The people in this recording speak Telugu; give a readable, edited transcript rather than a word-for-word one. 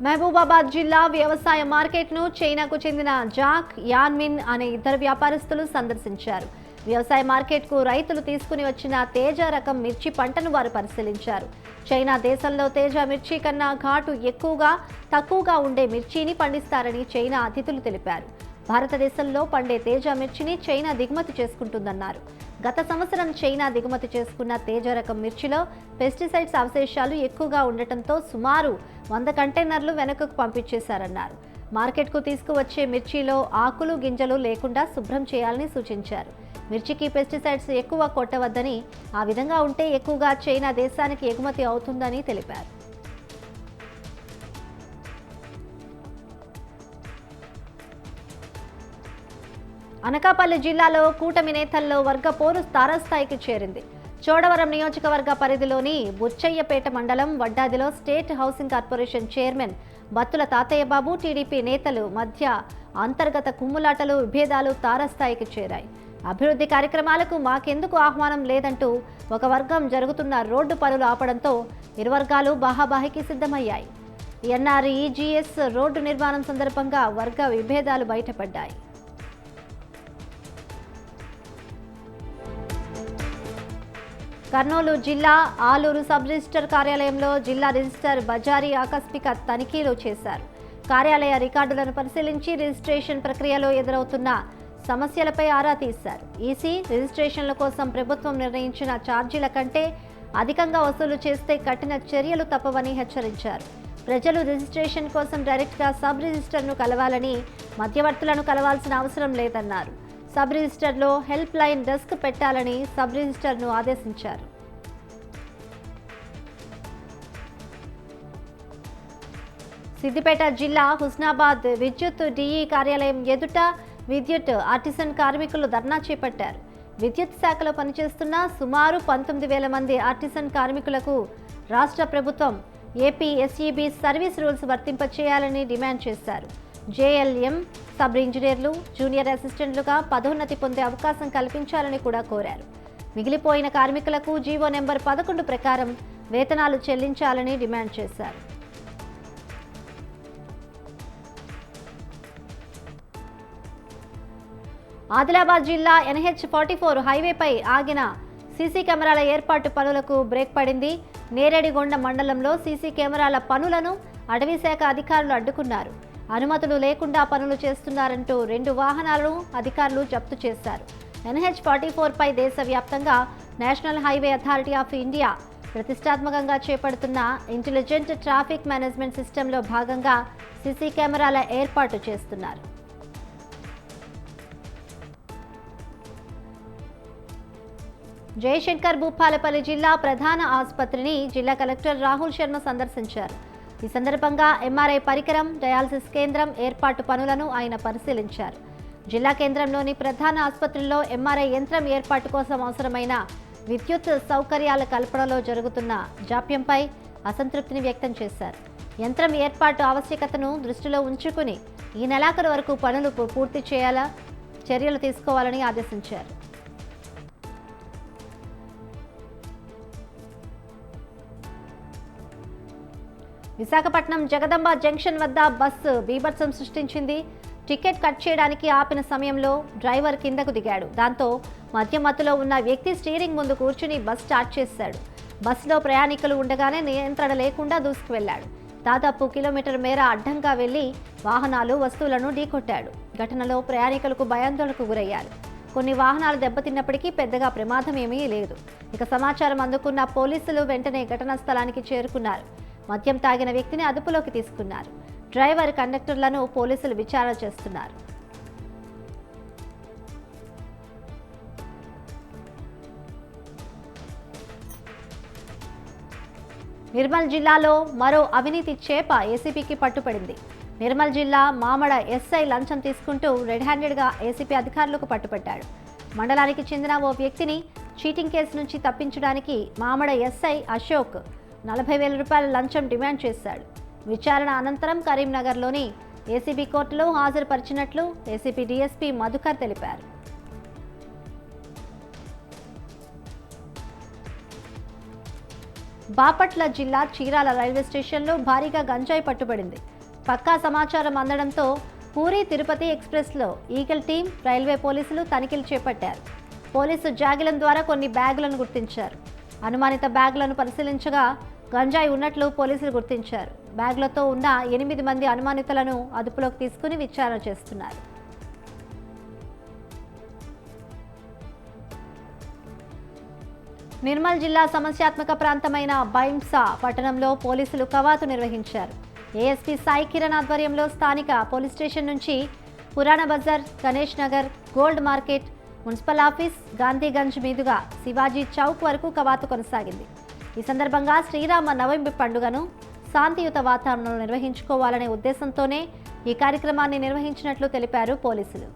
మహబూబాబాద్ జిల్లా వ్యవసాయ మార్కెట్ను చైనాకు చెందిన జాక్ యాన్మిన్ అనే ఇద్దరు వ్యాపారస్తులు సందర్శించారు. వ్యవసాయ మార్కెట్కు రైతులు తీసుకుని వచ్చిన తేజ రకం మిర్చి పంటను వారు పరిశీలించారు. చైనా దేశంలో తేజ మిర్చి కన్నా ఘాటు తక్కువగా ఉండే మిర్చిని పండిస్తారని చైనా అతిథులు తెలిపారు. భారతదేశంలో పండే తేజ మిర్చిని చైనా దిగుమతి చేసుకుంటుందన్నారు. గత సంవత్సరం చైనా దిగుమతి చేసుకున్న తేజ రకం మిర్చిలో పెస్టిసైడ్స్ అవశేషాలు ఎక్కువగా ఉండటంతో సుమారు 100 కంటైనర్లు వెనుకకు పంపించేశారన్నారు. మార్కెట్కు తీసుకువచ్చే మిర్చిలో ఆకులు గింజలు లేకుండా శుభ్రం చేయాలని సూచించారు. మిర్చికి పెస్టిసైడ్స్ ఎక్కువ కొట్టవద్దని, ఆ విధంగా ఉంటే ఎక్కువగా చైనా దేశానికి ఎగుమతి అవుతుందని తెలిపారు. అనకాపల్లి జిల్లాలో కూటమి నేతల్లో వర్గ పోరు తారస్థాయికి చేరింది. చోడవరం నియోజకవర్గ పరిధిలోని బుచ్చయ్యపేట మండలం వడ్డాదిలో state housing corporation chairman Battula Tatayyababu, TDP నేతలు మధ్య అంతర్గత కుమ్ములాటలు, విభేదాలు తారస్థాయికి చేరాయి. అభివృద్ధి కార్యక్రమాలకు మాకెందుకు ఆహ్వానం లేదంటూ ఒక వర్గం జరుగుతున్న రోడ్డు పనులు ఆపడంతో ఇరు వర్గాలు బాహాబాహికి సిద్ధమయ్యాయి. ఎన్ఆర్ఈజీఎస్ రోడ్డు నిర్మాణం సందర్భంగా వర్గ విభేదాలు బయటపడ్డాయి. కర్నూలు జిల్లా ఆలూరు సబ్ రిజిస్టర్ కార్యాలయంలో జిల్లా రిజిస్టర్ బజారీ ఆకస్మిక తనిఖీలు చేశారు. కార్యాలయ రికార్డులను పరిశీలించి రిజిస్ట్రేషన్ ప్రక్రియలో ఎదురవుతున్న సమస్యలపై ఆరా తీశారు. ఈసీ రిజిస్ట్రేషన్ల కోసం ప్రభుత్వం నిర్ణయించిన ఛార్జీల కంటే అధికంగా వసూలు చేస్తే కఠిన చర్యలు తప్పవని హెచ్చరించారు. ప్రజలు రిజిస్ట్రేషన్ కోసం డైరెక్ట్గా సబ్ రిజిస్టర్ను కలవాలని, మధ్యవర్తులను కలవాల్సిన అవసరం లేదన్నారు. సబ్ రిజిస్టర్లో హెల్ప్ లైన్ డెస్క్ పెట్టాలని సబ్ రిజిస్టర్ను ఆదేశించారు. సిద్దిపేట జిల్లా హుస్నాబాద్ విద్యుత్ డిఈ కార్యాలయం ఎదుట విద్యుత్ ఆర్టిసన్ కార్మికులు ధర్నా చేపట్టారు. విద్యుత్ శాఖలో పనిచేస్తున్న సుమారు 19,000 మంది ఆర్టిసన్ కార్మికులకు రాష్ట్ర ప్రభుత్వం ఏపీఎస్ఈబీ సర్వీస్ రూల్స్ వర్తింపచేయాలని డిమాండ్ చేశారు. జేఎల్ఎం సబ్ ఇంజనీర్లు, జూనియర్ అసిస్టెంట్లుగా పదోన్నతి పొందే అవకాశం కల్పించాలని కూడా కోరారు. మిగిలిపోయిన కార్మికులకు జీవో నెంబర్ 11 ప్రకారం వేతనాలు చెల్లించాలని డిమాండ్ చేశారు. ఆదిలాబాద్ జిల్లా NH-44 హైవేపై ఆగిన సీసీ కెమెరాల ఏర్పాటు పనులకు బ్రేక్ పడింది. నేరేడిగొండ మండలంలో సీసీ కెమెరాల పనులను అటవీశాఖ అధికారులు అడ్డుకున్నారు. అనుమతులు లేకుండా పనులు చేస్తున్నారంటూ 2 వాహనాలను అధికారులు జప్తు చేశారు. NH-44 పై దేశవ్యాప్తంగా national highway authority of India ప్రతిష్టాత్మకంగా చేపడుతున్న ఇంటెలిజెంట్ ట్రాఫిక్ మేనేజ్మెంట్ సిస్టంలో భాగంగా సీసీ కెమెరాల ఏర్పాటు చేస్తున్నారు. జయశంకర్ భూపాలపల్లి జిల్లా ప్రధాన ఆసుపత్రిని జిల్లా కలెక్టర్ రాహుల్ శర్మ సందర్శించారు. ఈ సందర్భంగా ఎంఆర్ఐ పరికరం, డయాలసిస్ కేంద్రం ఏర్పాటు పనులను ఆయన పరిశీలించారు. జిల్లా కేంద్రంలోని ప్రధాన ఆసుపత్రిలో ఎంఆర్ఐ యంత్రం ఏర్పాటు కోసం అవసరమైన విద్యుత్ సౌకర్యాల కల్పనలో జరుగుతున్న జాప్యంపై అసంతృప్తిని వ్యక్తం చేశారు. యంత్రం ఏర్పాటు ఆవశ్యకతను దృష్టిలో ఉంచుకుని ఈ నెలాఖరు వరకు పనులు పూర్తి చేయాలా చర్యలు తీసుకోవాలని ఆదేశించారు. విశాఖపట్నం జగదంబ జంక్షన్ వద్ద బస్సు బీభత్సం సృష్టించింది. టికెట్ కట్ చేయడానికి ఆపిన సమయంలో డ్రైవర్ కిందకు దిగాడు. దాంతో మధ్యమత్తులో ఉన్న వ్యక్తి స్టీరింగ్ ముందు కూర్చుని బస్ స్టార్ట్ చేశాడు. బస్సులో ప్రయాణికులు ఉండగానే నియంత్రణ లేకుండా దూసుకువెళ్లాడు. దాదాపు కిలోమీటర్ మేర అడ్డంగా వెళ్లి వాహనాలు, వస్తువులను ఢీకొట్టాడు. ఘటనలో ప్రయాణికులకు భయాందోళనకు గురయ్యారు. కొన్ని వాహనాలు దెబ్బతిన్నప్పటికీ పెద్దగా ప్రమాదం ఏమీ లేదు. ఇక సమాచారం అందుకున్న పోలీసులు వెంటనే ఘటనా స్థలానికి చేరుకున్నారు. మద్యం తాగిన వ్యక్తిని అదుపులోకి తీసుకున్నారు. డ్రైవర్, కండక్టర్లను పోలీసులు విచారణ చేస్తున్నారు. నిర్మల్ జిల్లాలో మరో అవినీతి చేప ఏసీపీకి పట్టుపడింది. నిర్మల్ జిల్లా మామడ ఎస్ఐ లంచం తీసుకుంటూ రెడ్ హ్యాండెడ్గా ఏసీపీ అధికారులకు పట్టుపట్టాడు. మండలానికి చెందిన ఓ వ్యక్తిని చీటింగ్ కేసు నుంచి తప్పించడానికి మామడ ఎస్ఐ అశోక్ 40,000 రూపాయల లంచం డిమాండ్ చేశాడు. విచారణ అనంతరం కరీంనగర్లోని ఏసీబీ కోర్టులో హాజరుపరిచినట్లు ఏసీపీ డీఎస్పీ మధుకర్ తెలిపారు. బాపట్ల జిల్లా చీరాల రైల్వే స్టేషన్లో భారీగా గంజాయి పట్టుబడింది. పక్కా సమాచారం అందడంతో పూరీ తిరుపతి ఎక్స్ప్రెస్లో ఈగల్ టీం, రైల్వే పోలీసులు తనిఖీలు చేపట్టారు. పోలీసు జాగిలం ద్వారా కొన్ని బ్యాగులను గుర్తించారు. అనుమానిత బ్యాగులను పరిశీలించగా గంజాయి ఉన్నట్లు పోలీసులు గుర్తించారు. బ్యాగులతో ఉన్న 8 మంది అనుమానితులను అదుపులోకి తీసుకుని విచారణ చేస్తున్నారు. నిర్మల్ జిల్లా సమస్యాత్మక ప్రాంతమైన బైంసా పట్టణంలో పోలీసులు కవాతు నిర్వహించారు. ఏఎస్పీ సాయి కిరణ్ ఆధ్వర్యంలో స్థానిక పోలీస్ స్టేషన్ నుంచి Purana Bazar, Ganesh Nagar, gold market, municipal office, Gandhiganj మీదుగా శివాజీ చౌక్ వరకు కవాతు కొనసాగింది. ఈ సందర్భంగా శ్రీరామ నవమి పండుగను శాంతియుత వాతావరణంలో నిర్వహించుకోవాలనే ఉద్దేశంతోనే ఈ కార్యక్రమాన్ని నిర్వహించినట్లు తెలిపారు పోలీసులు.